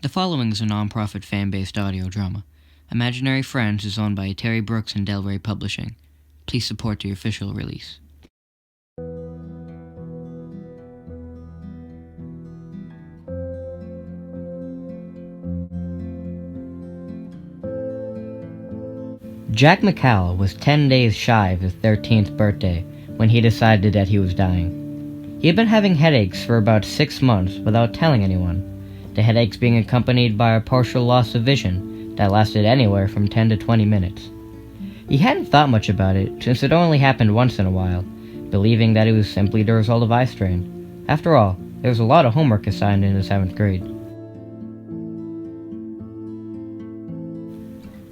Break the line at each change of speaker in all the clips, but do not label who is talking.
The following is a non-profit fan-based audio drama. Imaginary Friends is owned by TerryBrooks and Del Rey Publishing. Please support the official release. Jack McCall was 10 days shy of his 13th birthday when he decided that he was dying. He had been having headaches for about 6 months without telling anyone, the headaches being accompanied by a partial loss of vision that lasted anywhere from 10 to 20 minutes. He hadn't thought much about it since it only happened once in a while, believing that it was simply the result of eye strain. After all, there was a lot of homework assigned in the 7th grade.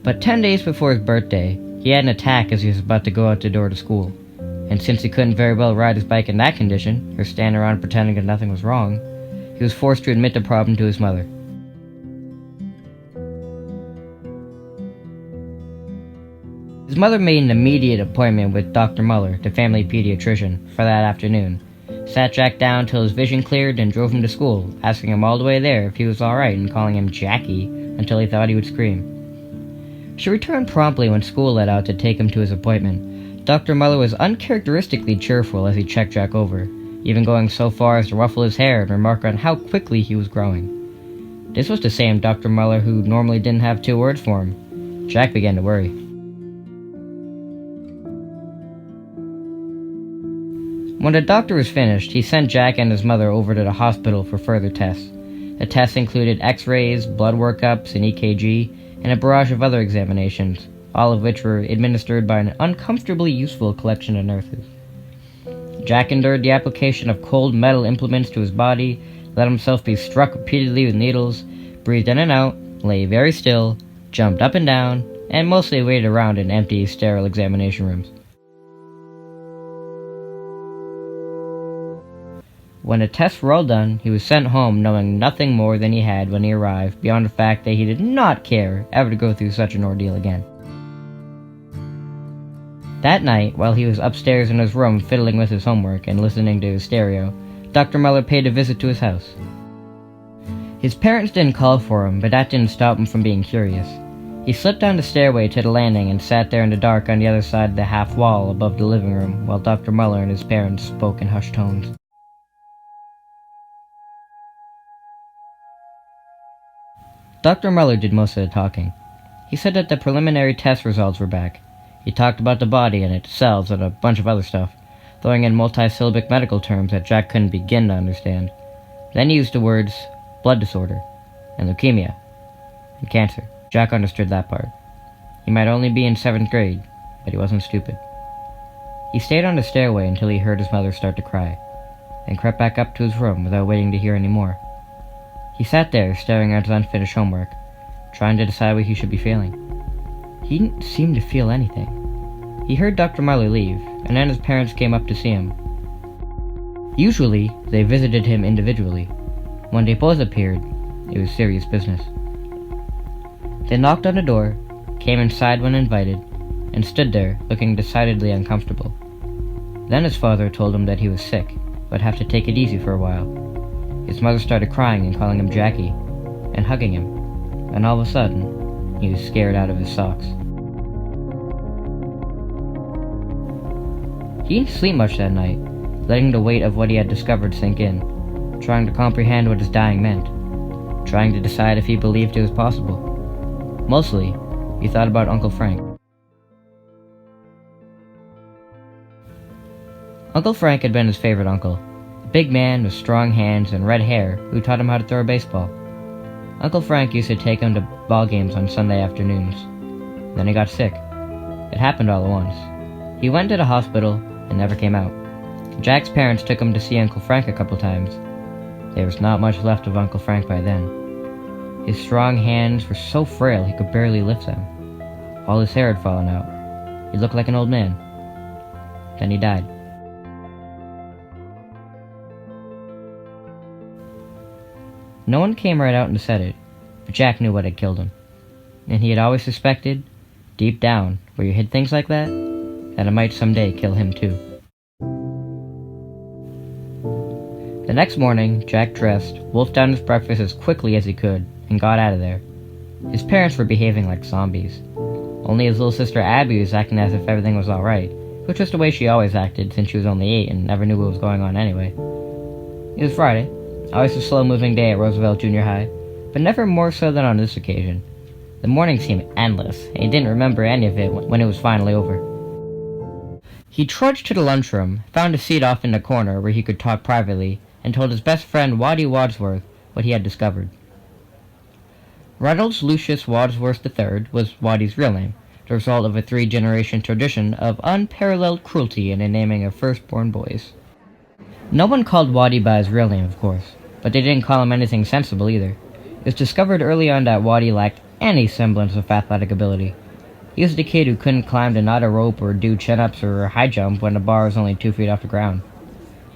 But 10 days before his birthday, he had an attack as he was about to go out the door to school. And since he couldn't very well ride his bike in that condition, or stand around pretending that nothing was wrong, he was forced to admit the problem to his mother. His mother made an immediate appointment with Dr. Muller, the family pediatrician, for that afternoon, sat Jack down till his vision cleared and drove him to school, asking him all the way there if he was alright and calling him Jackie until he thought he would scream. She returned promptly when school let out to take him to his appointment. Dr. Muller was uncharacteristically cheerful as he checked Jack over, even going so far as to ruffle his hair and remark on how quickly he was growing. This was the same Dr. Muller who normally didn't have 2 words for him. Jack began to worry. When the doctor was finished, he sent Jack and his mother over to the hospital for further tests. The tests included x-rays, blood workups, an EKG, and a barrage of other examinations, all of which were administered by an uncomfortably useful collection of nurses. Jack endured the application of cold metal implements to his body, let himself be struck repeatedly with needles, breathed in and out, lay very still, jumped up and down, and mostly waited around in empty, sterile examination rooms. When the tests were all done, he was sent home knowing nothing more than he had when he arrived, beyond the fact that he did not care ever to go through such an ordeal again. That night, while he was upstairs in his room fiddling with his homework and listening to his stereo, Dr. Muller paid a visit to his house. His parents didn't call for him, but that didn't stop him from being curious. He slipped down the stairway to the landing and sat there in the dark on the other side of the half wall above the living room while Dr. Muller and his parents spoke in hushed tones. Dr. Muller did most of the talking. He said that the preliminary test results were back. He talked about the body and its cells and a bunch of other stuff, throwing in multisyllabic medical terms that Jack couldn't begin to understand. Then he used the words blood disorder, and leukemia, and cancer. Jack understood that part. He might only be in 7th grade, but he wasn't stupid. He stayed on the stairway until he heard his mother start to cry, then crept back up to his room without waiting to hear any more. He sat there, staring at his unfinished homework, trying to decide what he should be feeling. He didn't seem to feel anything. He heard Dr. Muller leave, and then his parents came up to see him. Usually, they visited him individually. When they both appeared, it was serious business. They knocked on the door, came inside when invited, and stood there, looking decidedly uncomfortable. Then his father told him that he was sick, but have to take it easy for a while. His mother started crying and calling him Jackie, and hugging him, and all of a sudden, he was scared out of his socks. He didn't sleep much that night, letting the weight of what he had discovered sink in, trying to comprehend what his dying meant, trying to decide if he believed it was possible. Mostly, he thought about Uncle Frank. Uncle Frank had been his favorite uncle. A big man with strong hands and red hair who taught him how to throw a baseball. Uncle Frank used to take him to ball games on Sunday afternoons. Then he got sick. It happened all at once. He went to the hospital and never came out. Jack's parents took him to see Uncle Frank a couple times. There was not much left of Uncle Frank by then. His strong hands were so frail he could barely lift them. All his hair had fallen out. He looked like an old man. Then he died. No one came right out and said it, but Jack knew what had killed him. And he had always suspected, deep down, where you hid things like that it might someday kill him too. The next morning, Jack dressed, wolfed down his breakfast as quickly as he could, and got out of there. His parents were behaving like zombies. Only his little sister Abby was acting as if everything was alright, which was the way she always acted since she was only 8 and never knew what was going on anyway. It was Friday, always a slow-moving day at Roosevelt Junior High, but never more so than on this occasion. The morning seemed endless, and he didn't remember any of it when it was finally over. He trudged to the lunchroom, found a seat off in the corner where he could talk privately, and told his best friend Waddy Wadsworth what he had discovered. Reynolds Lucius Wadsworth III was Waddy's real name, the result of a 3-generation tradition of unparalleled cruelty in the naming of firstborn boys. No one called Waddy by his real name, of course, but they didn't call him anything sensible either. It was discovered early on that Waddy lacked any semblance of athletic ability. He was the kid who couldn't climb to knot a rope or do chin-ups or high jump when the bar was only 2 feet off the ground.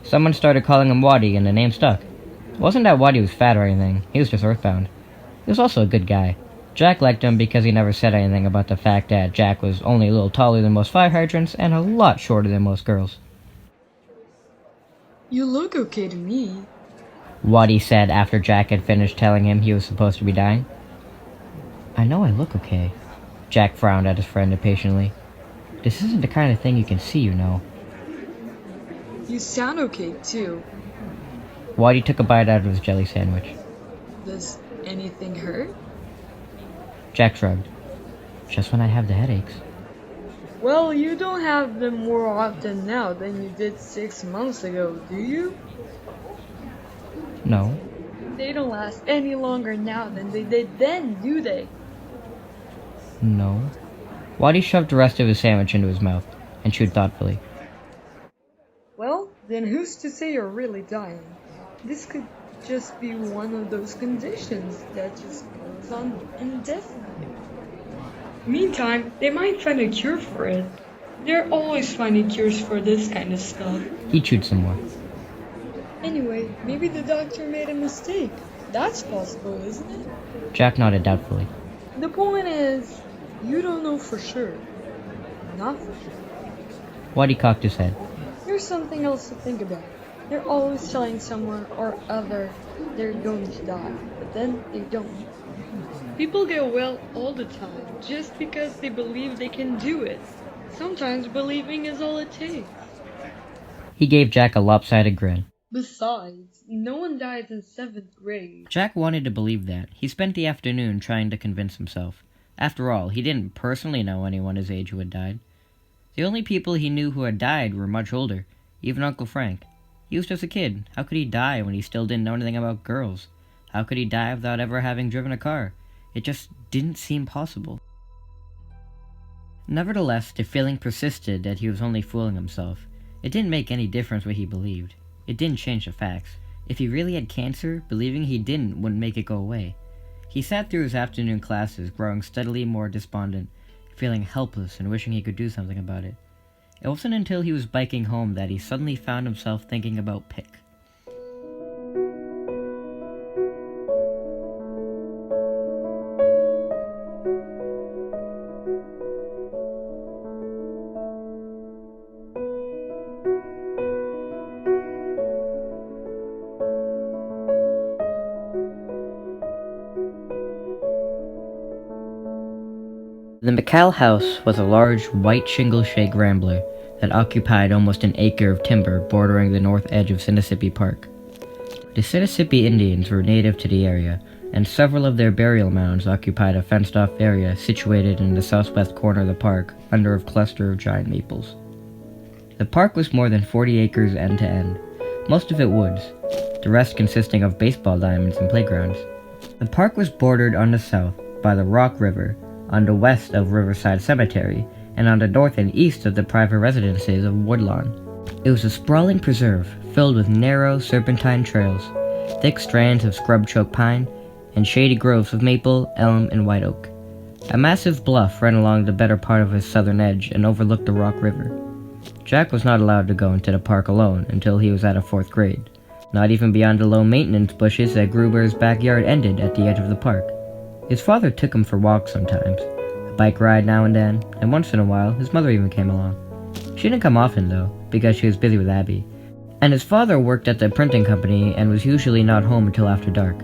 Someone started calling him Waddy, and the name stuck. It wasn't that Waddy was fat or anything, he was just earthbound. He was also a good guy. Jack liked him because he never said anything about the fact that Jack was only a little taller than most fire hydrants and a lot shorter than most girls.
You look okay to me,
Waddy said after Jack had finished telling him he was supposed to be dying. I know I look okay. Jack frowned at his friend impatiently. This isn't the kind of thing you can see, you know.
You sound okay too.
Waddy took a bite out of his jelly sandwich.
Does anything hurt?
Jack shrugged. Just when I have the headaches.
Well, you don't have them more often now than you did 6 months ago, do you?
No.
They don't last any longer now than they did then, do they?
No. Waddy shoved the rest of his sandwich into his mouth and chewed thoughtfully.
Well, then who's to say you're really dying? This could just be one of those conditions that just goes on indefinitely. Meantime, they might find a cure for it. They're always finding cures for this kind of stuff.
He chewed some more.
Anyway, maybe the doctor made a mistake. That's possible, isn't it?
Jack nodded doubtfully.
The point is, you don't know for sure. Not for sure.
Waddy cocked his head.
Here's something else to think about. They're always telling someone or other they're going to die, but then they don't. People get well all the time just because they believe they can do it. Sometimes believing is all it takes.
He gave Jack a lopsided grin.
Besides, no one dies in 7th grade.
Jack wanted to believe that. He spent the afternoon trying to convince himself. After all, he didn't personally know anyone his age who had died. The only people he knew who had died were much older, even Uncle Frank. He was just a kid. How could he die when he still didn't know anything about girls? How could he die without ever having driven a car? It just didn't seem possible. Nevertheless, the feeling persisted that he was only fooling himself. It didn't make any difference what he believed. It didn't change the facts. If he really had cancer, believing he didn't wouldn't make it go away. He sat through his afternoon classes, growing steadily more despondent, feeling helpless and wishing he could do something about it. It wasn't until he was biking home that he suddenly found himself thinking about Pick. The McCall house was a large, white shingle-shake rambler that occupied almost an acre of timber bordering the north edge of Sinisippi Park. The Sinisippi Indians were native to the area, and several of their burial mounds occupied a fenced-off area situated in the southwest corner of the park under a cluster of giant maples. The park was more than 40 acres end to end, most of it woods, the rest consisting of baseball diamonds and playgrounds. The park was bordered on the south by the Rock River, on the west of Riverside Cemetery, and on the north and east of the private residences of Woodlawn. It was a sprawling preserve filled with narrow, serpentine trails, thick strands of scrub-choked pine, and shady groves of maple, elm, and white oak. A massive bluff ran along the better part of its southern edge and overlooked the Rock River. Jack was not allowed to go into the park alone until he was out of 4th grade, not even beyond the low-maintenance bushes that grew where his backyard ended at the edge of the park. His father took him for walks sometimes, a bike ride now and then, and once in a while his mother even came along. She didn't come often though, because she was busy with Abby, and his father worked at the printing company and was usually not home until after dark.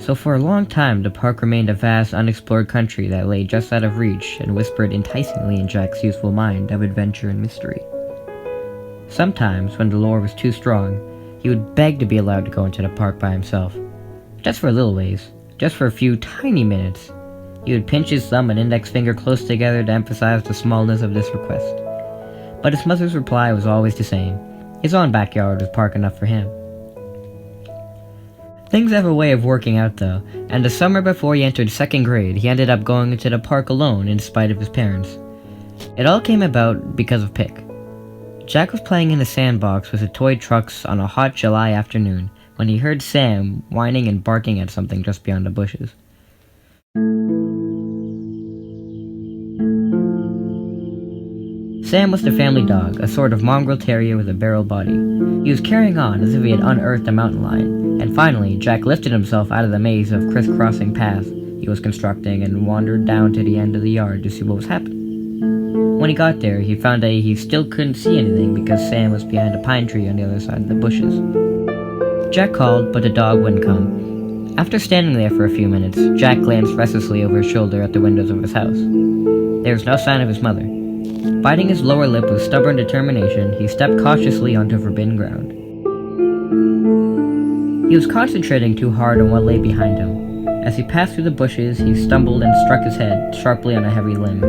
So for a long time, the park remained a vast, unexplored country that lay just out of reach and whispered enticingly in Jack's youthful mind of adventure and mystery. Sometimes, when the lure was too strong, he would beg to be allowed to go into the park by himself. Just for a little ways, just for a few tiny minutes. He would pinch his thumb and index finger close together to emphasize the smallness of this request. But his mother's reply was always the same. His own backyard was park enough for him. Things have a way of working out though, and the summer before he entered 2nd grade, he ended up going into the park alone in spite of his parents. It all came about because of Pick. Jack was playing in the sandbox with the toy trucks on a hot July afternoon when he heard Sam whining and barking at something just beyond the bushes. Sam was the family dog, a sort of mongrel terrier with a barrel body. He was carrying on as if he had unearthed a mountain lion, and finally Jack lifted himself out of the maze of crisscrossing paths he was constructing and wandered down to the end of the yard to see what was happening. When he got there, he found that he still couldn't see anything because Sam was behind a pine tree on the other side of the bushes. Jack called, but the dog wouldn't come. After standing there for a few minutes, Jack glanced restlessly over his shoulder at the windows of his house. There was no sign of his mother. Biting his lower lip with stubborn determination, he stepped cautiously onto forbidden ground. He was concentrating too hard on what lay behind him. As he passed through the bushes, he stumbled and struck his head sharply on a heavy limb.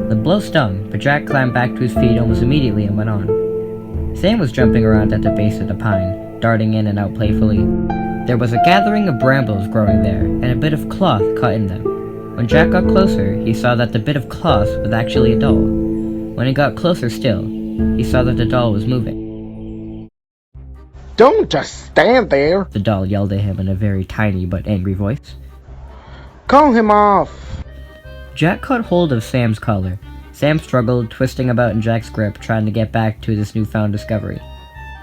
The blow stung, but Jack climbed back to his feet almost immediately and went on. Sam was jumping around at the base of the pine, darting in and out playfully. There was a gathering of brambles growing there, and a bit of cloth cut in them. When Jack got closer, he saw that the bit of cloth was actually a doll. When he got closer still, he saw that the doll was moving.
"Don't just stand there,"
the doll yelled at him in a very tiny but angry voice.
"Call him off."
Jack caught hold of Sam's collar. Sam struggled, twisting about in Jack's grip, trying to get back to this newfound discovery.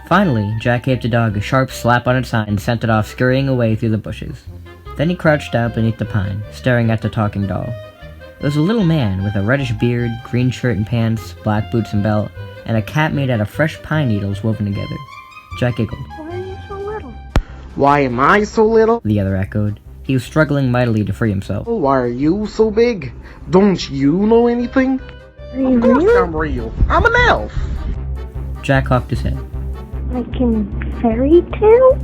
Finally, Jack gave the dog a sharp slap on its hind and sent it off scurrying away through the bushes. Then he crouched down beneath the pine, staring at the talking doll. It was a little man with a reddish beard, green shirt and pants, black boots and belt, and a cap made out of fresh pine needles woven together. Jack giggled.
Why are you so little?
"Why am I so little?"
the other echoed. He was struggling mightily to free himself.
"Why are you so big? Don't you know anything?"
Are you
"Of course
real?
I'm real. I'm an elf."
Jack cocked his head.
Like in fairy tales?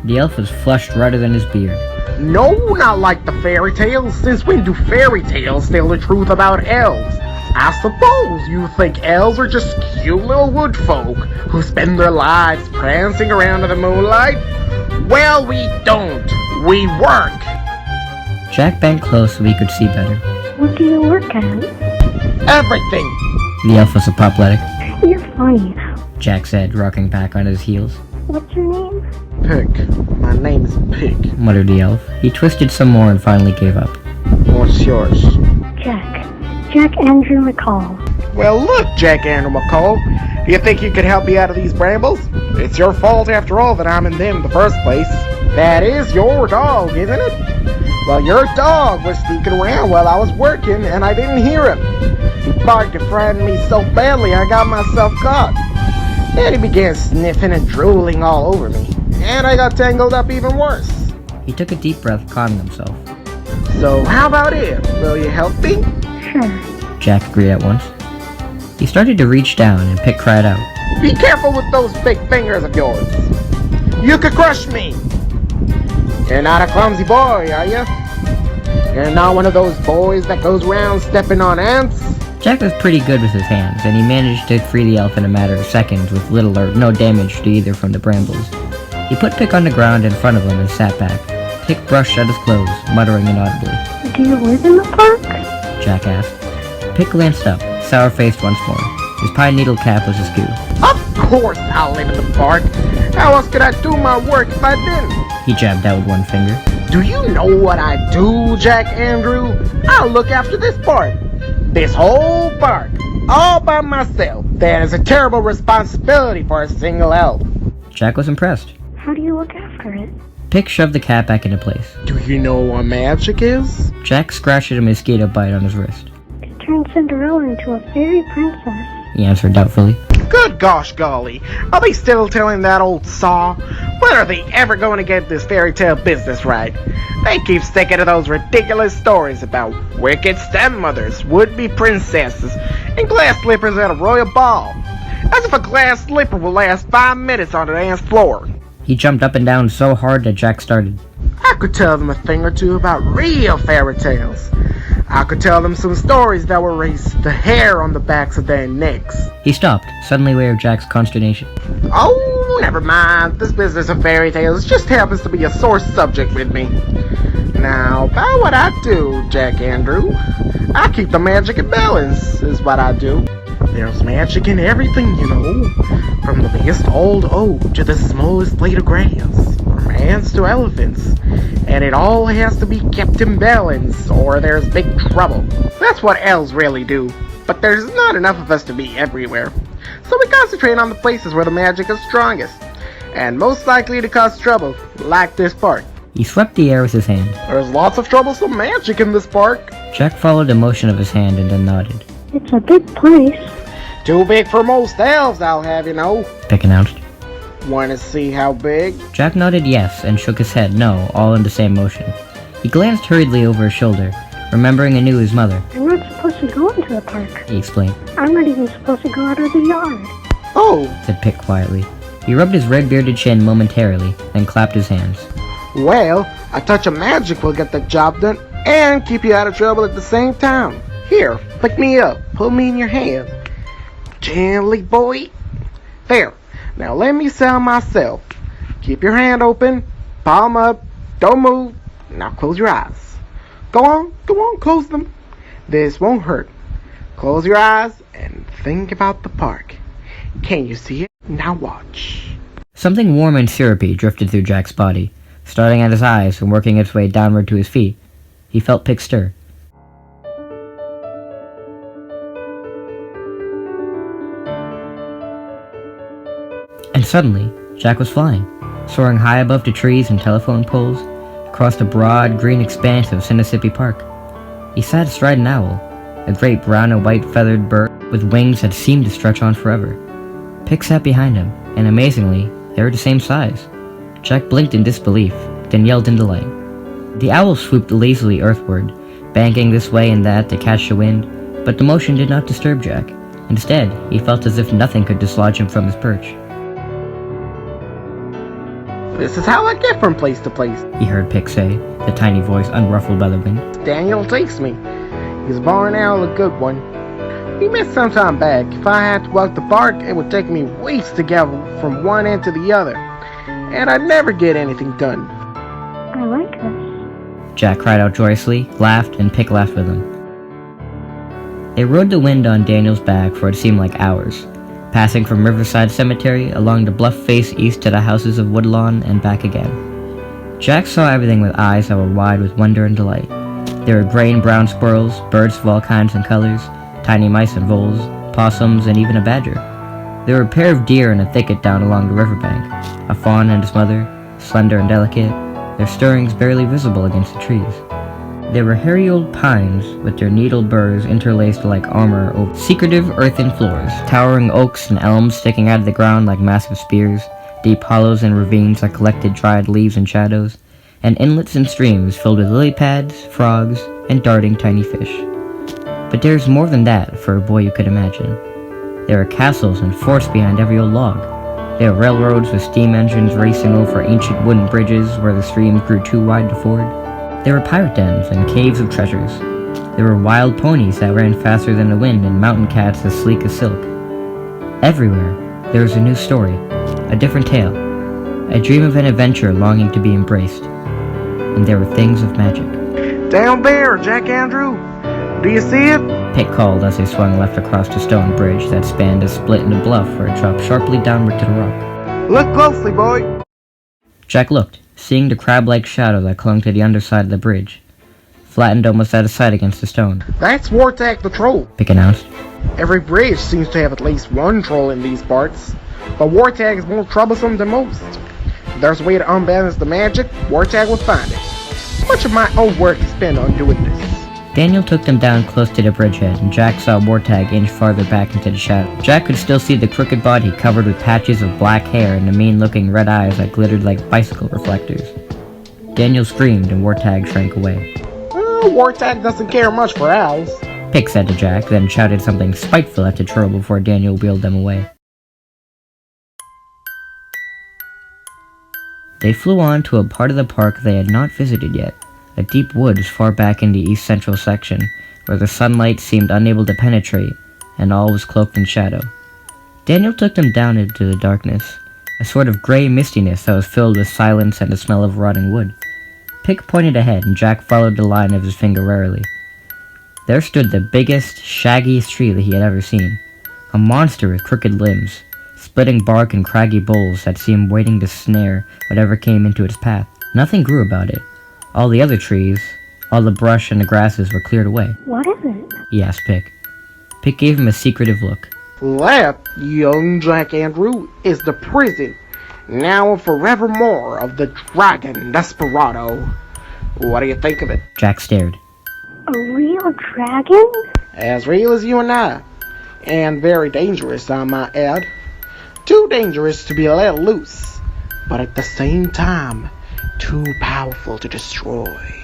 The elf was flushed redder than his beard.
"No, not like the fairy tales. Since when do fairy tales tell the truth about elves? I suppose you think elves are just cute little wood folk who spend their lives prancing around in the moonlight? Well, we don't. We work."
Jack bent close so he could see better.
What do you work at?
"Everything."
The elf was apoplectic,
You're funny.
Jack said, rocking back on his heels.
What's your name?
"Pick. My name's Pick.
Muttered the elf. He twisted some more and finally gave up.
What's yours?"
Jack. Jack Andrew McCall.
"Well, look, Jack Andrew McCall. Do you think you could help me out of these brambles? It's your fault, after all, that I'm in them in the first place. That is your dog, isn't it? Well, your dog was sneaking around while I was working, and I didn't hear him. He barked and frightened me so badly I got myself caught. Then he began sniffing and drooling all over me, and I got tangled up even worse.
He took a deep breath, calming himself.
So how about it? Will you help me?"
Sure.
Jack agreed at once. He started to reach down, and Pick cried out.
"Be careful with those big fingers of yours. You could crush me. You're not a clumsy boy, are you? You're not one of those boys that goes around stepping on ants?"
Jack was pretty good with his hands, and he managed to free the elf in a matter of seconds with little or no damage to either from the brambles. He put Pick on the ground in front of him and sat back. Pick brushed at his clothes, muttering inaudibly.
Do you live in the park?
Jack asked. Pick glanced up, sour-faced once more. His pine needle cap was askew.
"Of course I'll live in the park. How else could I do my work if I didn't?"
He jabbed out with one finger.
"Do you know what I do, Jack Andrew? I look after this park. This whole park. All by myself. That is a terrible responsibility for a single elf."
Jack was impressed.
How do you look after it?
Pick shoved the cap back into place.
"Do you know what magic is?"
Jack scratched a mosquito bite on his wrist.
It turned Cinderella into a fairy princess.
He answered doubtfully.
Good gosh golly, are they still telling that old saw? When are they ever going to get this fairy tale business right? They keep sticking to those ridiculous stories about wicked stepmothers, would-be princesses, and glass slippers at a royal ball. As if a glass slipper will last 5 minutes on the dance floor.
He jumped up and down so hard that Jack started.
I could tell them a thing or two about real fairy tales. I could tell them some stories that will raise the hair on the backs of their necks.
He stopped, suddenly aware of Jack's consternation.
Oh, never mind. This business of fairy tales just happens to be a sore subject with me. Now, about what I do, Jack Andrew, I keep the magic in balance, is what I do. There's magic in everything, you know, from the biggest old oak to the smallest blade of grass, from ants to elephants, and it all has to be kept in balance, or there's big trouble. That's what elves really do, but there's not enough of us to be everywhere, so we concentrate on the places where the magic is strongest, and most likely to cause trouble, like this park.
He swept the air with his hand.
There's lots of troublesome magic in this park.
Jack followed the motion of his hand and then nodded.
It's a big place.
Too big for most elves, I'll have you know.
Pick announced.
Want to see how big?
Jack nodded yes and shook his head no, all in the same motion. He glanced hurriedly over his shoulder, remembering anew his mother.
I'm not supposed to go into the park.
He explained.
I'm not even supposed to go out of the yard.
Oh,
Said Pick quietly. He rubbed his red-bearded chin momentarily, then clapped his hands.
well, a touch of magic will get the job done and keep you out of trouble at the same time. Here, pick me up. Put me in your hand. Gently, boy. There. Now let me sell myself. Keep your hand open. Palm up. Don't move. Now close your eyes. Go on, close them. This won't hurt. Close your eyes and think about the park. Can you see it? Now watch.
Something warm and syrupy drifted through Jack's body, starting at his eyes and working its way downward to his feet. He felt Pick stir. And suddenly, Jack was flying, soaring high above the trees and telephone poles, across the broad, green expanse of Mississippi Park. He sat astride an owl, a great brown and white feathered bird with wings that seemed to stretch on forever. Pick sat behind him, and amazingly, they were the same size. Jack blinked in disbelief, then yelled in delight. The owl swooped lazily earthward, banking this way and that to catch the wind, but the motion did not disturb Jack. Instead, he felt as if nothing could dislodge him from his perch.
This is how I get from place to place.
He heard Pick say, the tiny voice unruffled by the wind.
Daniel takes me. He's a barn owl, a good one. We met some time back. If I had to walk the park, it would take me weeks to get from one end to the other. And I'd never get anything done.
I like this.
Jack cried out joyously, laughed, and Pick laughed with him. They rode the wind on Daniel's back for what seemed like hours, passing from Riverside Cemetery along the bluff face east to the houses of Woodlawn and back again. Jack saw everything with eyes that were wide with wonder and delight. There were gray and brown squirrels, birds of all kinds and colors, tiny mice and voles, possums, and even a badger. There were a pair of deer in a thicket down along the riverbank, a fawn and his mother, slender and delicate, their stirrings barely visible against the trees. There were hairy old pines with their needled burrs interlaced like armor over secretive earthen floors, towering oaks and elms sticking out of the ground like massive spears, deep hollows and ravines that collected dried leaves and shadows, and inlets and streams filled with lily pads, frogs, and darting tiny fish. But there's more than that for a boy you could imagine. There are castles and forts behind every old log. There are railroads with steam engines racing over ancient wooden bridges where the streams grew too wide to ford. There were pirate dens and caves of treasures. There were wild ponies that ran faster than the wind and mountain cats as sleek as silk. Everywhere, there was a new story, a different tale, a dream of an adventure longing to be embraced. And there were things of magic.
Down there, Jack Andrew. Do you see it?
Pick called as they swung left across the stone bridge that spanned a split in the bluff where it dropped sharply downward to the rock.
Look closely, boy.
Jack looked, seeing the crab-like shadow that clung to the underside of the bridge, flattened almost out of sight against the stone.
That's Wartag the Troll.
Pick announced.
Every bridge seems to have at least one troll in these parts, but Wartag is more troublesome than most. If there's a way to unbalance the magic, Wartag will find it. Much of my own work is spent on doing this.
Daniel took them down close to the bridgehead, and Jack saw Wartag inch farther back into the shadow. Jack could still see the crooked body covered with patches of black hair and the mean-looking red eyes that glittered like bicycle reflectors. Daniel screamed, and Wartag shrank away.
Wartag doesn't care much for owls.
Pick said to Jack, then shouted something spiteful at the troll before Daniel wheeled them away. They flew on to a part of the park they had not visited yet, a deep woods far back in the east central section, where the sunlight seemed unable to penetrate, and all was cloaked in shadow. Daniel took them down into the darkness, a sort of gray mistiness that was filled with silence and the smell of rotting wood. Pick pointed ahead, and Jack followed the line of his finger warily. There stood the biggest, shaggiest tree that he had ever seen, a monster with crooked limbs, splitting bark and craggy boles that seemed waiting to snare whatever came into its path. Nothing grew about it. All the other trees, all the brush and the grasses were cleared away.
What is it?
He asked Pick. Pick gave him a secretive look.
That, young Jack Andrew, is the prison, now and forevermore, of the Dragon Desperado. What do you think of it?
Jack stared.
A real dragon?
As real as you and I. And very dangerous, I might add. Too dangerous to be let loose, but at the same time, too powerful to destroy.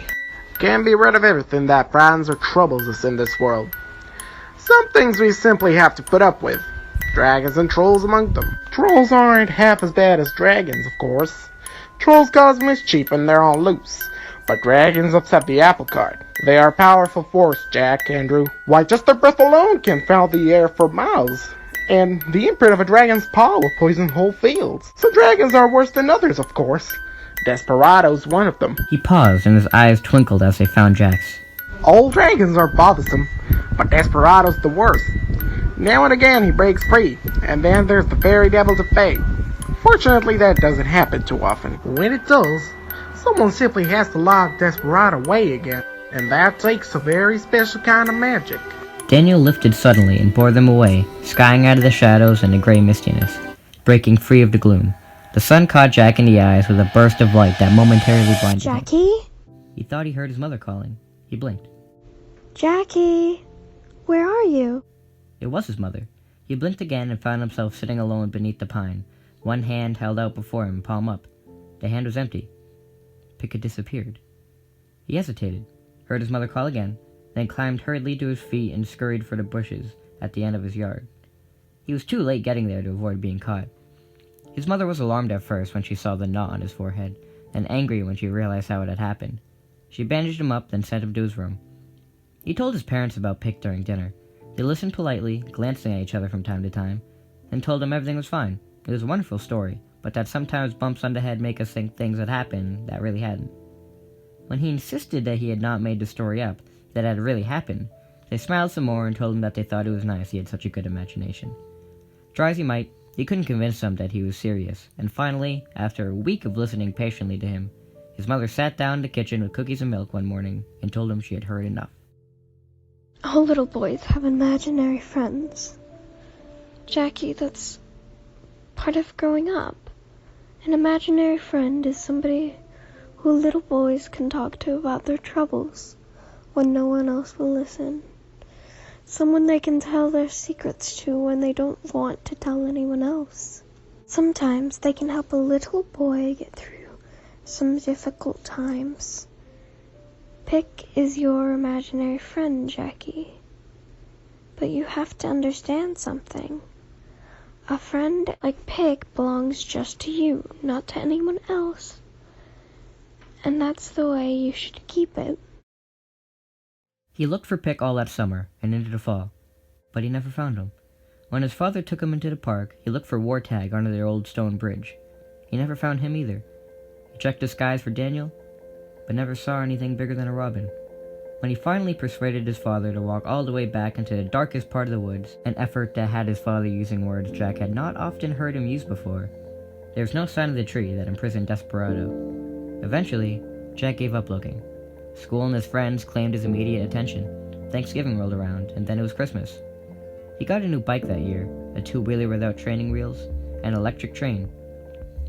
Can't be rid of everything that frightens or troubles us in this world. Some things we simply have to put up with. Dragons and trolls among them. Trolls aren't half as bad as dragons, of course. Trolls cause mischief when they're on loose, but dragons upset the apple cart. They are a powerful force, Jack, Andrew. Why, just their breath alone can foul the air for miles. And the imprint of a dragon's paw will poison whole fields. Some dragons are worse than others, of course. Desperado's one of them.
He paused, and his eyes twinkled as they found Jack's.
All dragons are bothersome, but Desperado's the worst. Now and again he breaks free, and then there's the very devil to pay. Fortunately, that doesn't happen too often. When it does, someone simply has to lock Desperado away again, and that takes a very special kind of magic.
Daniel lifted suddenly and bore them away, skying out of the shadows and the gray mistiness, breaking free of the gloom. The sun caught Jack in the eyes with a burst of light that momentarily blinded him.
Jackie?
He thought he heard his mother calling. He blinked.
Jackie? Where are you?
It was his mother. He blinked again and found himself sitting alone beneath the pine, one hand held out before him, palm up. The hand was empty. Pick had disappeared. He hesitated, heard his mother call again, then climbed hurriedly to his feet and scurried for the bushes at the end of his yard. He was too late getting there to avoid being caught. His mother was alarmed at first when she saw the knot on his forehead, and angry when she realized how it had happened. She bandaged him up, then sent him to his room. He told his parents about Pick during dinner. They listened politely, glancing at each other from time to time, and told him everything was fine. It was a wonderful story, but that sometimes bumps on the head make us think things had happened that really hadn't. When he insisted that he had not made the story up, that it had really happened, they smiled some more and told him that they thought it was nice he had such a good imagination. Try as he might, he couldn't convince them that he was serious, and finally, after a week of listening patiently to him, his mother sat down in the kitchen with cookies and milk one morning and told him she had heard enough.
All little boys have imaginary friends. Jackie, that's part of growing up. An imaginary friend is somebody who little boys can talk to about their troubles when no one else will listen. Someone they can tell their secrets to when they don't want to tell anyone else. Sometimes they can help a little boy get through some difficult times. Pick is your imaginary friend, Jackie. But you have to understand something. A friend like Pick belongs just to you, not to anyone else. And that's the way you should keep it.
He looked for Pick all that summer and into the fall, but he never found him. When his father took him into the park, he looked for Wartag under the old stone bridge. He never found him either. He checked the skies for Daniel, but never saw anything bigger than a robin. When he finally persuaded his father to walk all the way back into the darkest part of the woods, an effort that had his father using words Jack had not often heard him use before, there was no sign of the tree that imprisoned Desperado. Eventually, Jack gave up looking. School and his friends claimed his immediate attention. Thanksgiving rolled around, and then it was Christmas. He got a new bike that year, a two-wheeler without training wheels, and an electric train.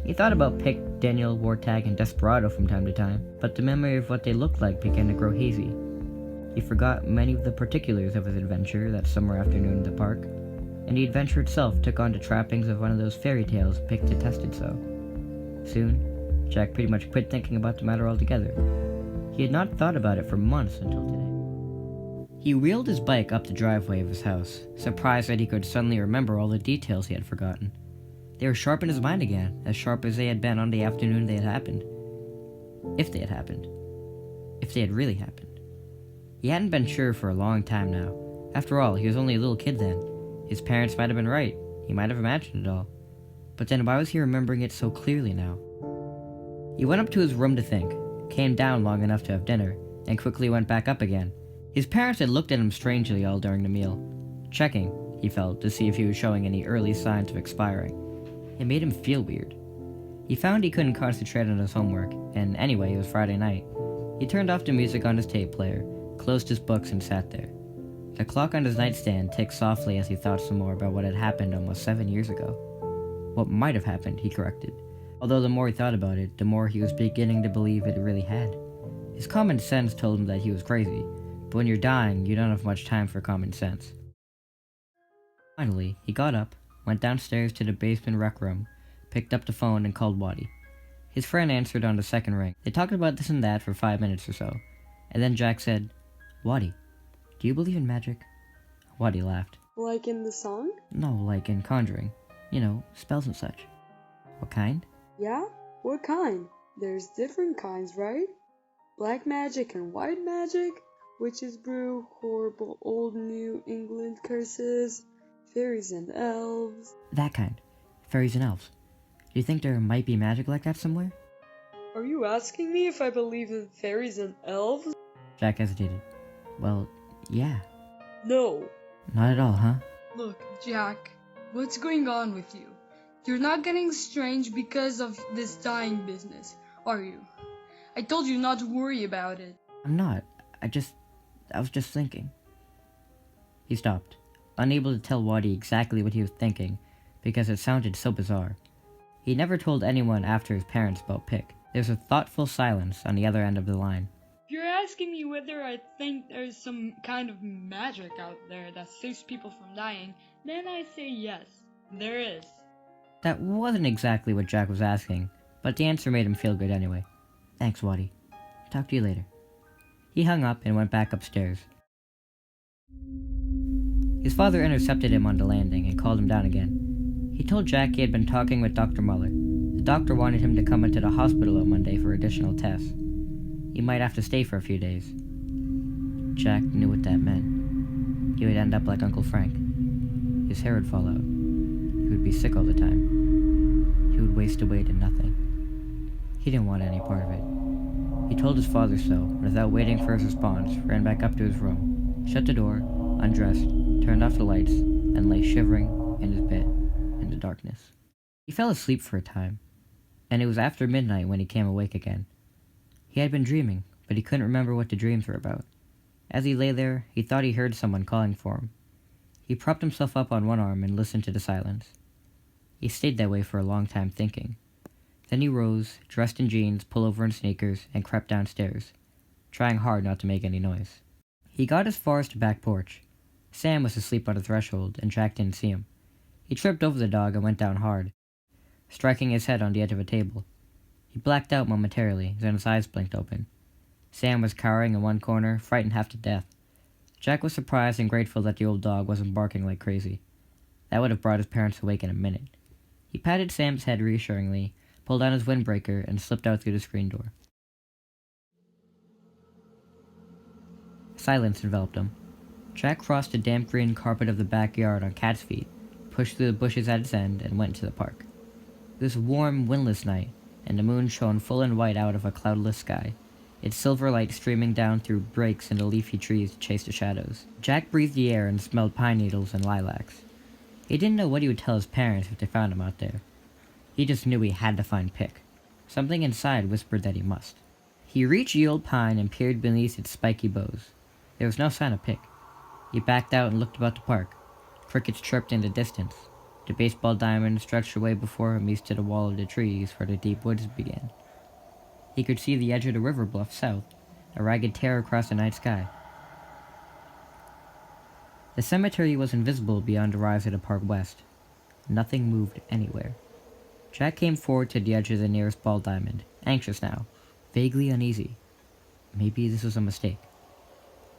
He thought about Pick, Daniel, Wartag, and Desperado from time to time, but the memory of what they looked like began to grow hazy. He forgot many of the particulars of his adventure that summer afternoon in the park, and the adventure itself took on the trappings of one of those fairy tales picked and tested so. Soon, Jack pretty much quit thinking about the matter altogether. He had not thought about it for months until today. He wheeled his bike up the driveway of his house, surprised that he could suddenly remember all the details he had forgotten. They were sharp in his mind again, as sharp as they had been on the afternoon they had happened. If they had happened. If they had really happened. He hadn't been sure for a long time now. After all, he was only a little kid then. His parents might have been right. He might have imagined it all. But then why was he remembering it so clearly now? He went up to his room to think, came down long enough to have dinner, and quickly went back up again. His parents had looked at him strangely all during the meal, checking, he felt, to see if he was showing any early signs of expiring. It made him feel weird. He found he couldn't concentrate on his homework, and anyway, it was Friday night. He turned off the music on his tape player, closed his books, and sat there. The clock on his nightstand ticked softly as he thought some more about what had happened almost 7 years ago. What might have happened, he corrected. Although the more he thought about it, the more he was beginning to believe it really had. His common sense told him that he was crazy, but when you're dying, you don't have much time for common sense. Finally, he got up, went downstairs to the basement rec room, picked up the phone, and called Waddy. His friend answered on the second ring. They talked about this and that for 5 minutes or so, and then Jack said, "Waddy, do you believe in magic?" Waddy laughed.
Like in the song?
No, like in conjuring. You know, spells and such. What kind?
Yeah? What kind? There's different kinds, right? Black magic and white magic, witches brew, horrible old New England curses, fairies and elves.
That kind. Fairies and elves. Do you think there might be magic like that somewhere?
Are you asking me if I believe in fairies and elves?
Jack hesitated. Well, yeah.
No.
Not at all, huh?
Look, Jack, what's going on with you? You're not getting strange because of this dying business, are you? I told you not to worry about it.
I'm not. I was just thinking. He stopped, unable to tell Waddy exactly what he was thinking, because it sounded so bizarre. He never told anyone after his parents about Pick. There was a thoughtful silence on the other end of the line.
If you're asking me whether I think there's some kind of magic out there that saves people from dying, then I say yes, there is.
That wasn't exactly what Jack was asking, but the answer made him feel good anyway. Thanks, Waddy. Talk to you later. He hung up and went back upstairs. His father intercepted him on the landing and called him down again. He told Jack he had been talking with Dr. Muller. The doctor wanted him to come into the hospital on Monday for additional tests. He might have to stay for a few days. Jack knew what that meant. He would end up like Uncle Frank. His hair would fall out. He would be sick all the time. He would waste away to nothing. He didn't want any part of it. He told his father so, and without waiting for his response, ran back up to his room, shut the door, undressed, turned off the lights, and lay shivering in his bed in the darkness. He fell asleep for a time, and it was after midnight when he came awake again. He had been dreaming, but he couldn't remember what the dreams were about. As he lay there, he thought he heard someone calling for him. He propped himself up on one arm and listened to the silence. He stayed that way for a long time thinking. Then he rose, dressed in jeans, pullover and sneakers, and crept downstairs, trying hard not to make any noise. He got as far as the back porch. Sam was asleep on the threshold, and Jack didn't see him. He tripped over the dog and went down hard, striking his head on the edge of a table. He blacked out momentarily, then his eyes blinked open. Sam was cowering in one corner, frightened half to death. Jack was surprised and grateful that the old dog wasn't barking like crazy. That would have brought his parents awake in a minute. He patted Sam's head reassuringly, pulled on his windbreaker, and slipped out through the screen door. Silence enveloped him. Jack crossed the damp green carpet of the backyard on cat's feet, pushed through the bushes at its end, and went into the park. It was a warm, windless night, and the moon shone full and white out of a cloudless sky, its silver light streaming down through breaks in the leafy trees to chase the shadows. Jack breathed the air and smelled pine needles and lilacs. He didn't know what he would tell his parents if they found him out there. He just knew he had to find Pick. Something inside whispered that he must. He reached the old pine and peered beneath its spiky boughs. There was no sign of Pick. He backed out and looked about the park. Crickets chirped in the distance. The baseball diamond stretched away before him east to the wall of the trees where the deep woods began. He could see the edge of the river bluff south, a ragged tear across the night sky. The cemetery was invisible beyond a rise at a park west. Nothing moved anywhere. Jack came forward to the edge of the nearest ball diamond, anxious now, vaguely uneasy. Maybe this was a mistake.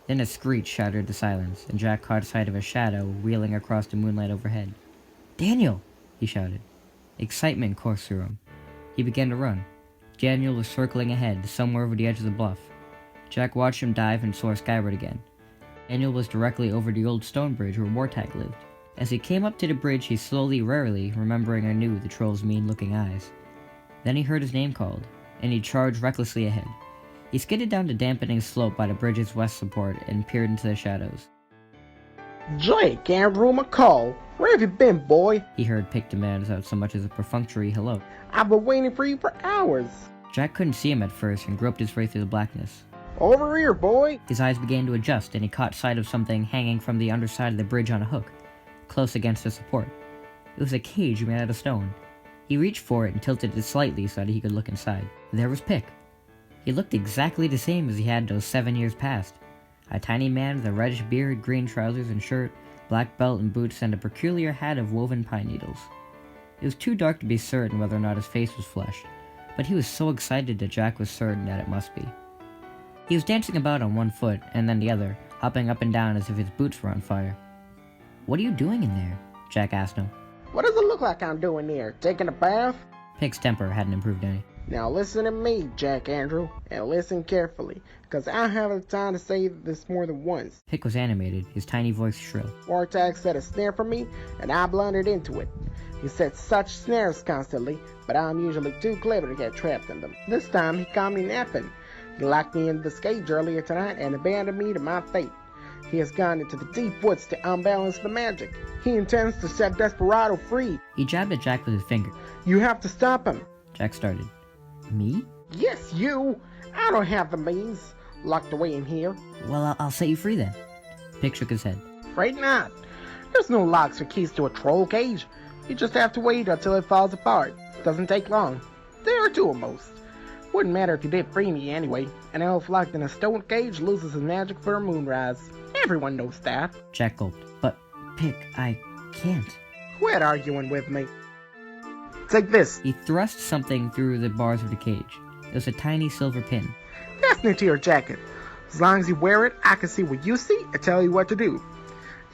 Then a screech shattered the silence, and Jack caught sight of a shadow wheeling across the moonlight overhead. "Daniel!" he shouted. Excitement coursed through him. He began to run. Daniel was circling ahead, somewhere over the edge of the bluff. Jack watched him dive and soar skyward again. Daniel was directly over the old stone bridge where Mortag lived. As he came up to the bridge, he slowly, rarely, remembering anew the troll's mean-looking eyes. Then he heard his name called, and he charged recklessly ahead. He skidded down the dampening slope by the bridge's west support and peered into the shadows.
Jake Andrew McCall, where have you been, boy?
He heard Pick demand without so much as a perfunctory hello.
I've been waiting for you for hours.
Jack couldn't see him at first and groped his way through the blackness.
Over here, boy.
His eyes began to adjust, and he caught sight of something hanging from the underside of the bridge on a hook, close against the support. It was a cage made out of stone. He reached for it and tilted it slightly so that he could look inside. There was Pick. He looked exactly the same as he had those 7 years past. A tiny man with a reddish beard, green trousers and shirt, black belt and boots, and a peculiar hat of woven pine needles. It was too dark to be certain whether or not his face was fleshed, but he was so excited that Jack was certain that it must be. He was dancing about on one foot and then the other, hopping up and down as if his boots were on fire. "What are you doing in there?" Jack asked him.
What does it look like I'm doing here? Taking a bath?
Pick's temper hadn't improved any.
Now listen to me, Jack Andrew, and listen carefully, because I haven't time to say this more than once.
Pick was animated, his tiny voice shrill.
Wartag set a snare for me, and I blundered into it. He set such snares constantly, but I'm usually too clever to get trapped in them. This time he caught me napping. He locked me in this cage earlier tonight and abandoned me to my fate. He has gone into the deep woods to unbalance the magic. He intends to set Desperado free.
He jabbed at Jack with his finger.
You have to stop him.
Jack started. "Me?"
Yes, you. I don't have the means. Locked away in here.
"Well, I'll set you free then." Pick shook his head.
Afraid not. There's no locks or keys to a troll cage. You just have to wait until it falls apart. Doesn't take long. Day or two at most. Wouldn't matter if you did free me anyway. An elf locked in a stone cage loses his magic for a moonrise. Everyone knows that.
Jack gulped. "But, Pick, I can't."
Quit arguing with me. Take this.
He thrust something through the bars of the cage. It was a tiny silver pin.
Fasten it to your jacket. As long as you wear it, I can see what you see and tell you what to do.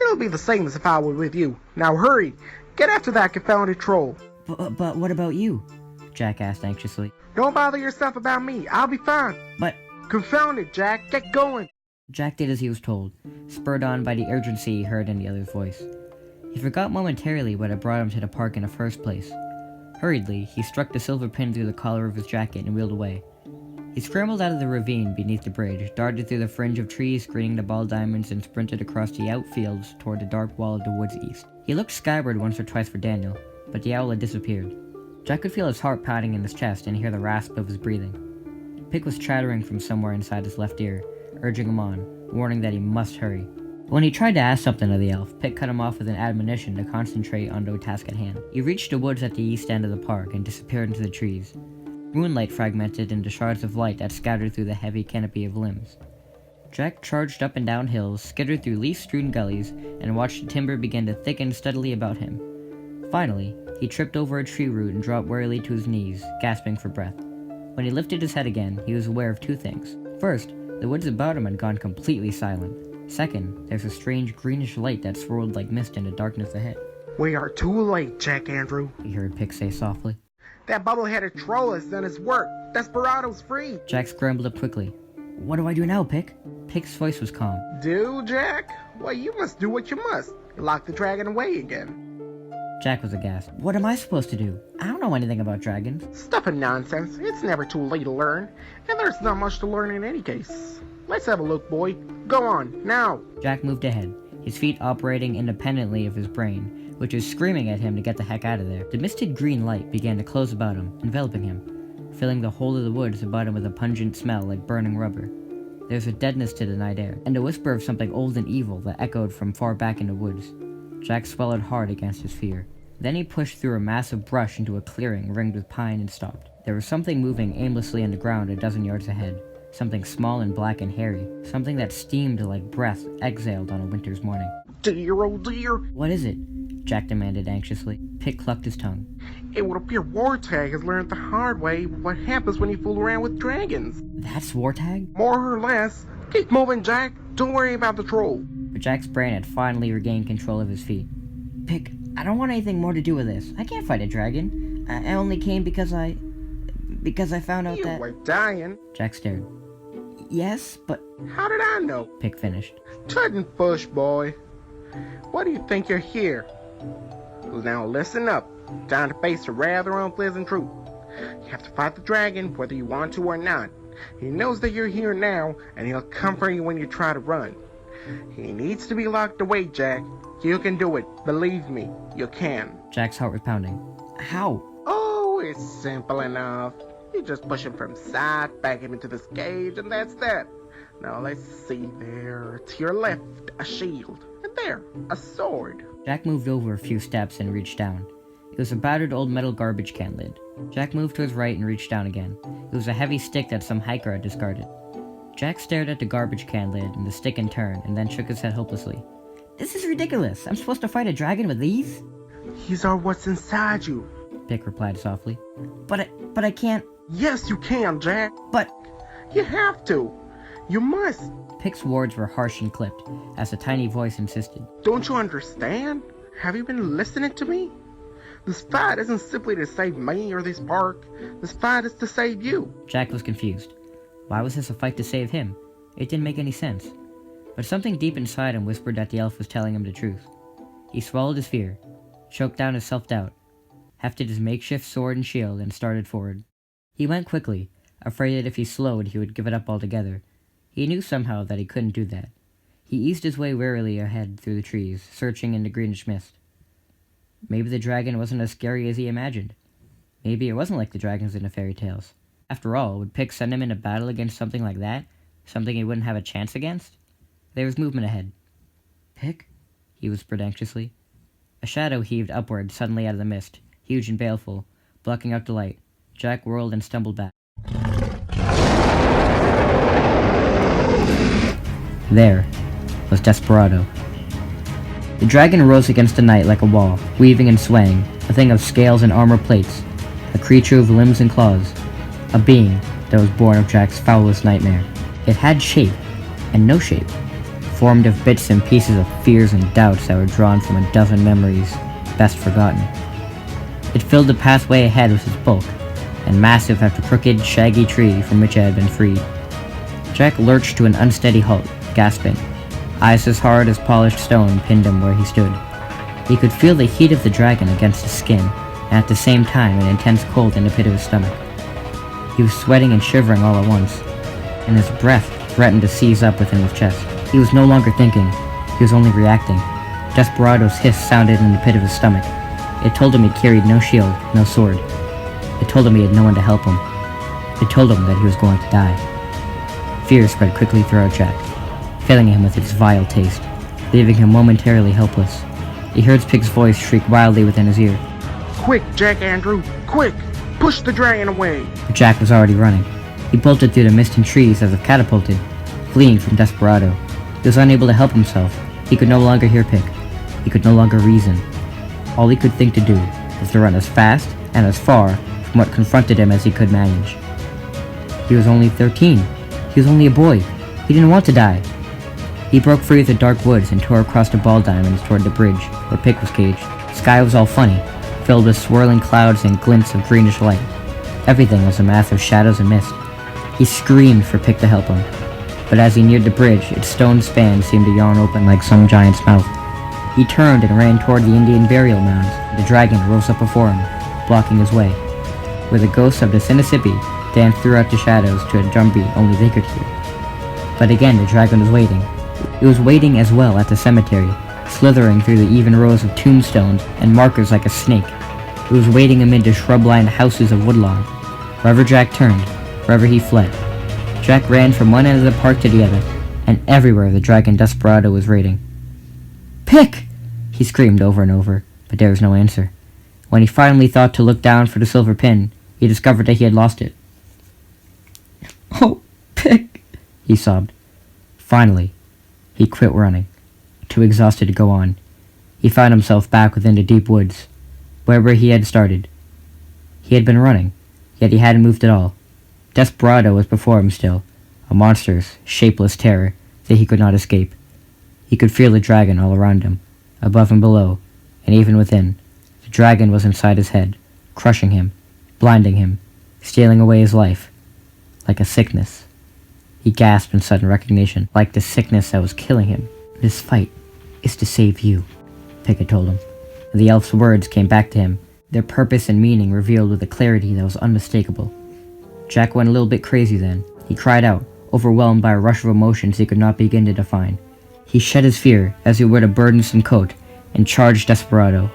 It'll be the same as if I were with you. Now hurry. Get after that confounded troll.
But what about you?" Jack asked anxiously.
Don't bother yourself about me. I'll be fine.
"But..."
Confound it, Jack. Get going.
Jack did as he was told, spurred on by the urgency he heard in the other's voice. He forgot momentarily what had brought him to the park in the first place. Hurriedly, he struck the silver pin through the collar of his jacket and wheeled away. He scrambled out of the ravine beneath the bridge, darted through the fringe of trees screening the ball diamonds, and sprinted across the outfields toward the dark wall of the woods east. He looked skyward once or twice for Daniel, but the owl had disappeared. Jack could feel his heart pounding in his chest and hear the rasp of his breathing. Pick was chattering from somewhere inside his left ear, urging him on, warning that he must hurry. When he tried to ask something of the elf, Pick cut him off with an admonition to concentrate on the task at hand. He reached the woods at the east end of the park and disappeared into the trees. Moonlight fragmented into shards of light that scattered through the heavy canopy of limbs. Jack charged up and down hills, skittered through leaf-strewn gullies, and watched the timber begin to thicken steadily about him. Finally, he tripped over a tree root and dropped wearily to his knees, gasping for breath. When he lifted his head again, he was aware of two things. First, the woods about him had gone completely silent. Second, there's a strange greenish light that swirled like mist in the darkness ahead.
We are too late, Jack Andrew.
He heard Pick say softly.
That bubble-headed troll has done his work. Desperado's free.
Jack scrambled up quickly. "What do I do now, Pick?" Pick's voice was calm.
Do, Jack? Well, you must do what you must. Lock the dragon away again.
Jack was aghast. "What am I supposed to do? I don't know anything about dragons."
Stuff and nonsense. It's never too late to learn. And there's not much to learn in any case. Let's have a look, boy. Go on, now.
Jack moved ahead, his feet operating independently of his brain, which was screaming at him to get the heck out of there. The misted green light began to close about him, enveloping him, filling the whole of the woods about him with a pungent smell like burning rubber. There was a deadness to the night air, and a whisper of something old and evil that echoed from far back in the woods. Jack swallowed hard against his fear. Then he pushed through a mass of brush into a clearing ringed with pine and stopped. There was something moving aimlessly in the ground a dozen yards ahead. Something small and black and hairy. Something that steamed like breath exhaled on a winter's morning.
oh dear.
What is it? Jack demanded anxiously. Pick clucked his tongue.
It would appear Wartag has learned the hard way what happens when you fool around with dragons.
That's Wartag?
More or less. Keep moving, Jack. Don't worry about the troll.
But Jack's brain had finally regained control of his feet. Pick, I don't want anything more to do with this. I can't fight a dragon. I only came because I found out that...
You were dying.
Jack stared. Yes, but...
How did I know?
Pick finished.
Tut and push, boy. What do you think you're here? Now listen up. Time to face a rather unpleasant truth. You have to fight the dragon whether you want to or not. He knows that you're here now, and he'll come for you when you try to run. He needs to be locked away, Jack. You can do it. Believe me, you can.
Jack's heart was pounding. How?
Oh, it's simple enough. You just push him from side, back him into this cage, and that's that. Now let's see there. To your left, a shield. And there, a sword.
Jack moved over a few steps and reached down. It was a battered old metal garbage can lid. Jack moved to his right and reached down again. It was a heavy stick that some hiker had discarded. Jack stared at the garbage can lid and the stick in turn, and then shook his head hopelessly. This is ridiculous. I'm supposed to fight a dragon with these?
These are what's inside you.
Pick replied softly. But I can't...
Yes, you can, Jack.
But...
You have to. You must.
Pick's words were harsh and clipped, as a tiny voice insisted.
Don't you understand? Have you been listening to me? This fight isn't simply to save me or this park. This fight is to save you.
Jack was confused. Why was this a fight to save him? It didn't make any sense. But something deep inside him whispered that the elf was telling him the truth. He swallowed his fear, choked down his self-doubt, hefted his makeshift sword and shield, and started forward. He went quickly, afraid that if he slowed, he would give it up altogether. He knew somehow that he couldn't do that. He eased his way warily ahead through the trees, searching in the greenish mist. Maybe the dragon wasn't as scary as he imagined. Maybe it wasn't like the dragons in the fairy tales. After all, would Pick send him into battle against something like that? Something he wouldn't have a chance against? There was movement ahead. Pick? He whispered anxiously. A shadow heaved upward suddenly out of the mist, huge and baleful, blocking out the light. Jack whirled and stumbled back. There was Desperado. The dragon rose against the night like a wall, weaving and swaying, a thing of scales and armor plates, a creature of limbs and claws, a being that was born of Jack's foulest nightmare. It had shape, and no shape, formed of bits and pieces of fears and doubts that were drawn from a dozen memories best forgotten. It filled the pathway ahead with its bulk, and massive after crooked, shaggy tree from which it had been freed. Jack lurched to an unsteady halt, gasping. Eyes as hard as polished stone pinned him where he stood. He could feel the heat of the dragon against his skin, and at the same time an intense cold in the pit of his stomach. He was sweating and shivering all at once, and his breath threatened to seize up within his chest. He was no longer thinking, he was only reacting. Desperado's hiss sounded in the pit of his stomach. It told him he carried no shield, no sword. It told him he had no one to help him. It told him that he was going to die. Fear spread quickly throughout Jack, filling him with its vile taste, leaving him momentarily helpless. He heard Pig's voice shriek wildly within his ear.
Quick, Jack Andrew, quick! Push the dragon away!
But Jack was already running. He bolted through the mist and trees as if catapulted, fleeing from Desperado. He was unable to help himself. He could no longer hear Pig. He could no longer reason. All he could think to do was to run as fast and as far from what confronted him as he could manage. He was only 13. He was only a boy. He didn't want to die. He broke free of the dark woods and tore across the ball diamonds toward the bridge, where Pick was caged. The sky was all funny, filled with swirling clouds and glints of greenish light. Everything was a mass of shadows and mist. He screamed for Pick to help him, but as he neared the bridge, its stone span seemed to yawn open like some giant's mouth. He turned and ran toward the Indian burial mounds. The dragon rose up before him, blocking his way, where the ghosts of the Sinisippi danced throughout the shadows to a drumbeat only they could hear. But again the dragon was waiting. It was waiting as well at the cemetery, slithering through the even rows of tombstones and markers like a snake. It was waiting amid the shrub-lined houses of woodlawn. Wherever Jack turned, wherever he fled, Jack ran from one end of the park to the other, and everywhere the dragon Desperado was raiding. Pick! He screamed over and over, but there was no answer. When he finally thought to look down for the silver pin, he discovered that he had lost it. Oh, Pick! He sobbed. Finally, he quit running. too exhausted to go on. He found himself back within the deep woods, wherever he had started. He had been running, yet he hadn't moved at all. Desperado was before him still, a monstrous, shapeless terror that he could not escape. He could feel the dragon all around him, above and below, and even within. The dragon was inside his head, crushing him, blinding him, stealing away his life, like a sickness. He gasped in sudden recognition, like the sickness that was killing him. "This fight is to save you," Pickett told him. The elf's words came back to him, their purpose and meaning revealed with a clarity that was unmistakable. Jack went a little bit crazy then. He cried out, overwhelmed by a rush of emotions he could not begin to define. He shed his fear as he wore a burdensome coat and charged Desperado,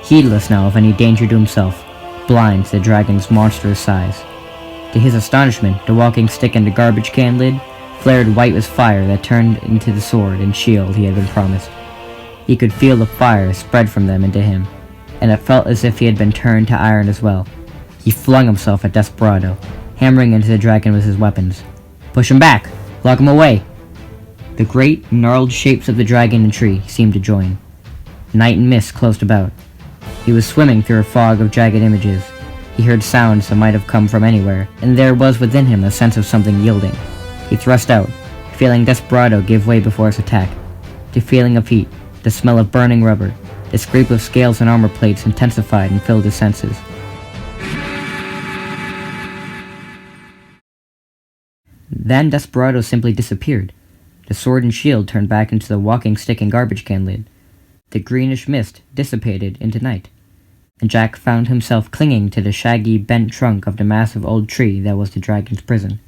heedless now of any danger to himself, blind to the dragon's monstrous size. To his astonishment, the walking stick and the garbage can lid flared white with fire that turned into the sword and shield he had been promised. He could feel the fire spread from them into him, and it felt as if he had been turned to iron as well. He flung himself at Desperado, hammering into the dragon with his weapons. "Push him back! Lock him away!" The great, gnarled shapes of the dragon and tree seemed to join. Night and mist closed about. He was swimming through a fog of jagged images. He heard sounds that might have come from anywhere, and there was within him a sense of something yielding. He thrust out, feeling Desperado give way before his attack. The feeling of heat, the smell of burning rubber, the scrape of scales and armor plates intensified and filled his senses. Then Desperado simply disappeared. The sword and shield turned back into the walking stick and garbage can lid. The greenish mist dissipated into night, and Jack found himself clinging to the shaggy, bent trunk of the massive old tree that was the dragon's prison.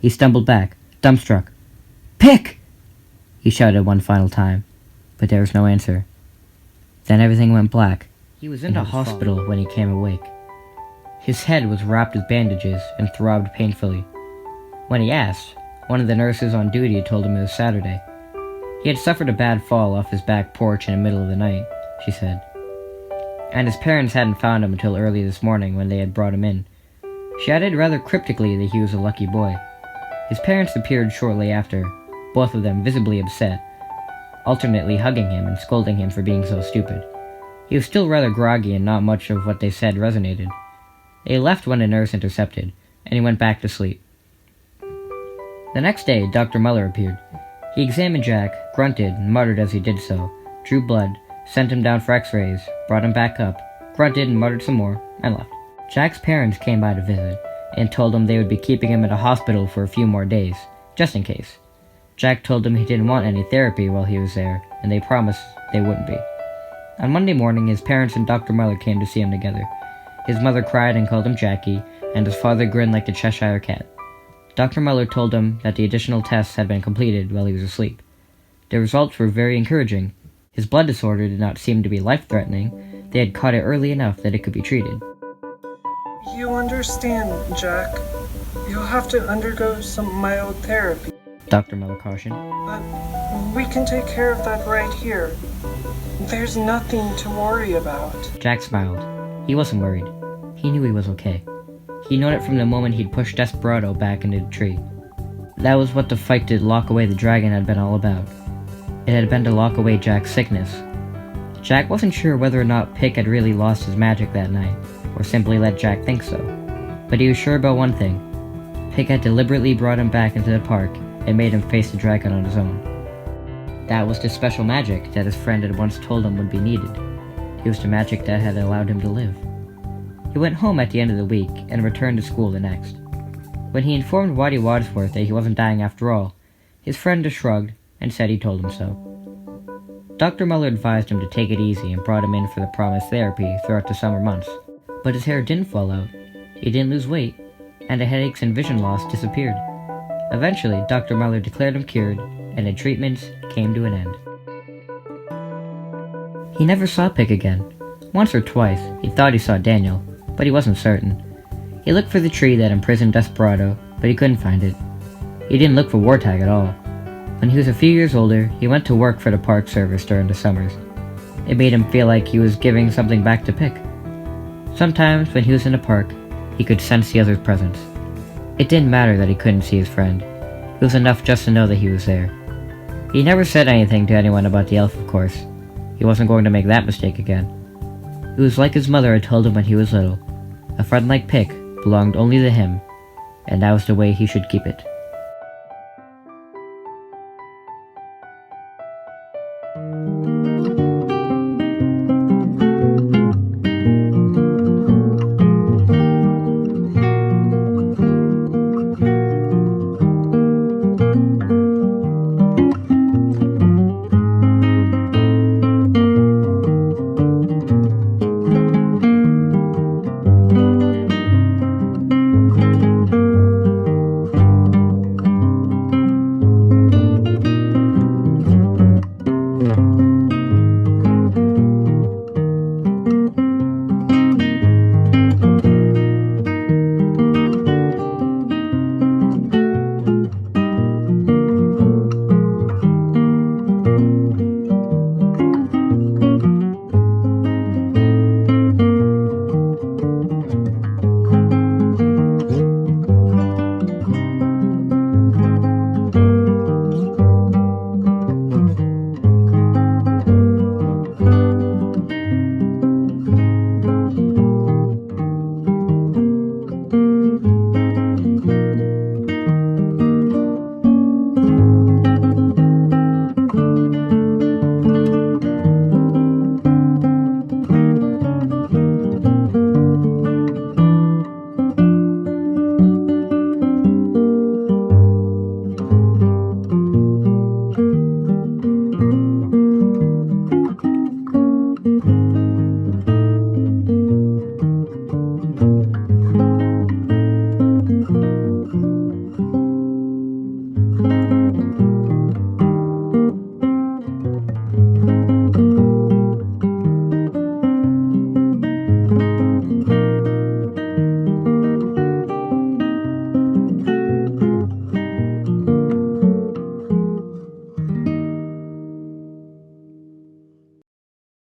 He stumbled back, dumbstruck. "Pick!" he shouted one final time, but there was no answer. Then everything went black. He was in the hospital when he came awake. His head was wrapped with bandages and throbbed painfully. When he asked, one of the nurses on duty told him it was Saturday. He had suffered a bad fall off his back porch in the middle of the night, she said. And his parents hadn't found him until early this morning when they had brought him in. She added rather cryptically that he was a lucky boy. His parents appeared shortly after, both of them visibly upset, alternately hugging him and scolding him for being so stupid. He was still rather groggy and not much of what they said resonated. They left when the nurse intercepted, and he went back to sleep. The next day, Dr. Muller appeared. He examined Jack, grunted and muttered as he did so, drew blood, sent him down for x-rays, brought him back up, grunted and muttered some more, and left. Jack's parents came by to visit, and told him they would be keeping him at a hospital for a few more days, just in case. Jack told them he didn't want any therapy while he was there, and they promised they wouldn't be. On Monday morning, his parents and Dr. Muller came to see him together. His mother cried and called him Jackie, and his father grinned like the Cheshire Cat. Dr. Muller told him that the additional tests had been completed while he was asleep. The results were very encouraging. His blood disorder did not seem to be life-threatening. They had caught it early enough that it could be treated.
"You understand, Jack. You'll have to undergo some mild therapy,"
Dr. Muller cautioned.
"but we can take care of that right here. There's nothing to worry about."
Jack smiled. He wasn't worried. He knew he was okay. He'd known it from the moment he'd pushed Desperado back into the tree. That was what the fight to lock away the dragon had been all about. It had been to lock away Jack's sickness. Jack wasn't sure whether or not Pick had really lost his magic that night, or simply let Jack think so. But he was sure about one thing. Pick had deliberately brought him back into the park and made him face the dragon on his own. That was the special magic that his friend had once told him would be needed. It was the magic that had allowed him to live. He went home at the end of the week and returned to school the next. When he informed Waddy Wadsworth that he wasn't dying after all, his friend just shrugged and said he told him so. Dr. Muller advised him to take it easy and brought him in for the promised therapy throughout the summer months. But his hair didn't fall out, he didn't lose weight, and the headaches and vision loss disappeared. Eventually, Dr. Muller declared him cured, and the treatments came to an end. He never saw Pick again. Once or twice, he thought he saw Daniel, but he wasn't certain. He looked for the tree that imprisoned Desperado, but he couldn't find it. He didn't look for Wartag at all. When he was a few years older, he went to work for the Park Service during the summers. It made him feel like he was giving something back to Pick. Sometimes, when he was in the park, he could sense the other's presence. It didn't matter that he couldn't see his friend. It was enough just to know that he was there. He never said anything to anyone about the elf, of course. He wasn't going to make that mistake again. It was like his mother had told him when he was little. A friend like Pick belonged only to him, and that was the way he should keep it.